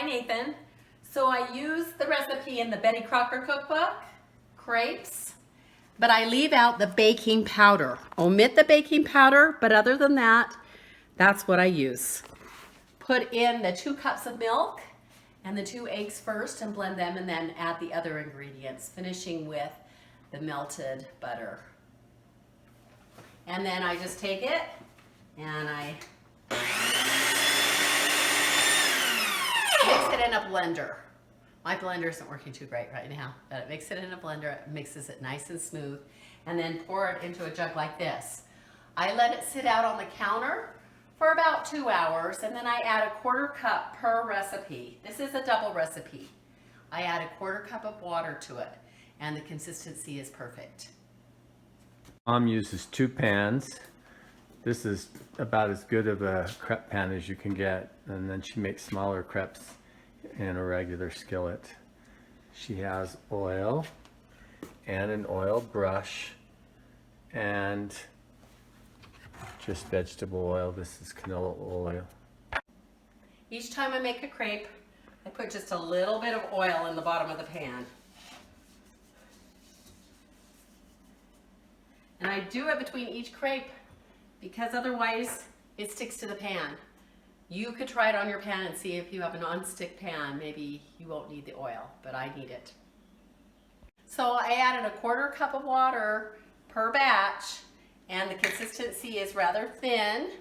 Nathan. So I use the recipe in the Betty Crocker cookbook, crepes, but I leave out the baking powder. Omit the baking powder, but other than that, that's what I use. Put in the 2 cups of milk and the 2 eggs first and blend them, and then add the other ingredients, finishing with the melted butter. And then I just take it and I mix it in a blender. My blender isn't working too great right now, but it makes it in a blender, it mixes it nice and smooth, and then pour it into a jug like this. I let it sit out on the counter for about 2 hours, and then I add a 1/4 cup per recipe. This is a double recipe. I add a 1/4 cup of water to it, and the consistency is perfect. Mom uses 2 pans. This is about as good of a crepe pan as you can get, and then she makes smaller crepes in a regular skillet. She has oil and an oil brush and just vegetable oil. This is canola oil. Each time I make a crepe, I put just a little bit of oil in the bottom of the pan. And I do it between each crepe because otherwise it sticks to the pan. You could try it on your pan and see if you have a non-stick pan. Maybe you won't need the oil, but I need it. So I added a 1/4 cup of water per batch, and the consistency is rather thin,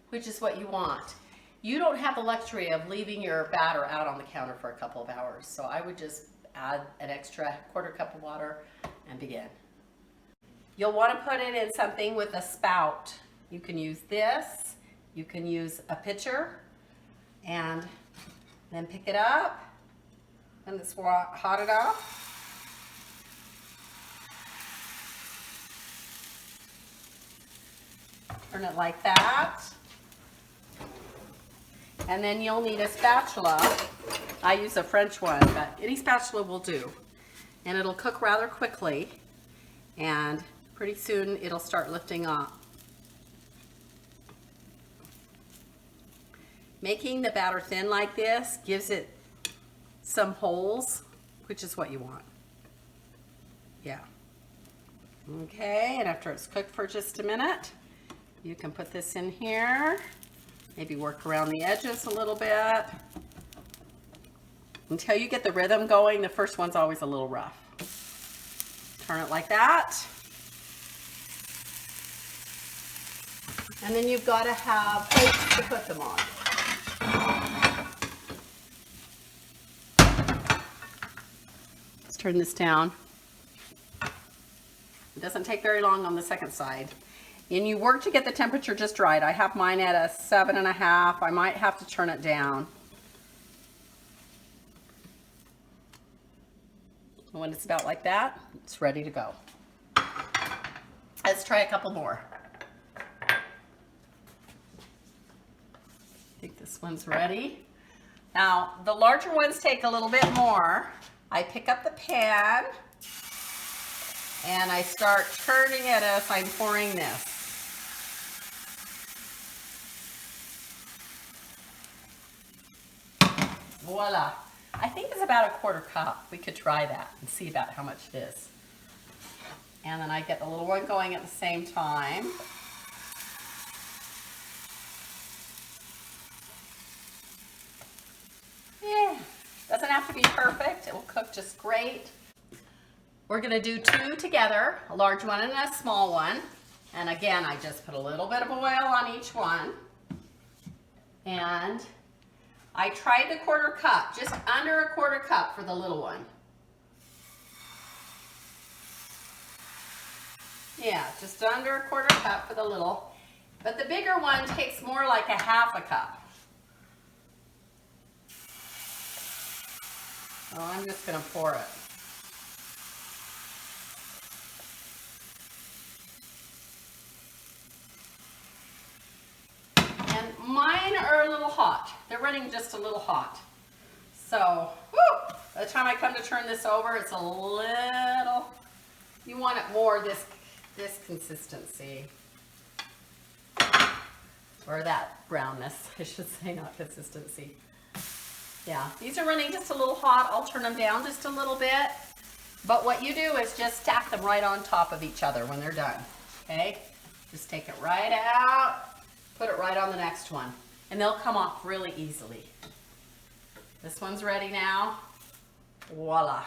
which is what you want. You don't have the luxury of leaving your batter out on the counter for a couple of hours, so I would just add an extra 1/4 cup of water and begin. You'll want to put it in something with a spout. You can use this, you can use a pitcher, and then pick it up when it's hot enough. Turn it like that. And then you'll need a spatula. I use a French one, but any spatula will do. And it'll cook rather quickly, and pretty soon it'll start lifting up. Making the batter thin like this gives it some holes, which is what you want. Yeah. Okay, and after it's cooked for just a minute, you can put this in here. Maybe work around the edges a little bit. Until you get the rhythm going, the first one's always a little rough. Turn it like that. And then you've got to have plates to put them on. Let's turn this down. It doesn't take very long on the second side. And you work to get the temperature just right. I have mine at a 7.5. I might have to turn it down. When it's about like that, it's ready to go. Let's try a couple more. I think this one's ready. Now, the larger ones take a little bit more. I pick up the pan and I start turning it as I'm pouring this. Voila. I think it's about a 1/4 cup. We could try that and see about how much it is. And then I get the little one going at the same time. Yeah, doesn't have to be perfect. It will cook just great. We're gonna do 2 together, a large one and a small one. And again, I just put a little bit of oil on each one. And I tried the 1/4 cup, just under a 1/4 cup for the little one. Yeah, just under a 1/4 cup for the little. But the bigger one takes more like a 1/2 cup. So I'm just gonna pour it. Mine are a little hot. They're running just a little hot. So, whew, by the time I come to turn this over, it's a little, you want it more this consistency. Or that brownness, I should say, not consistency. Yeah, these are running just a little hot. I'll turn them down just a little bit. But what you do is just stack them right on top of each other when they're done, okay? Just take it right out, put it right on the next one, and they'll come off really easily. This one's ready now. Voila.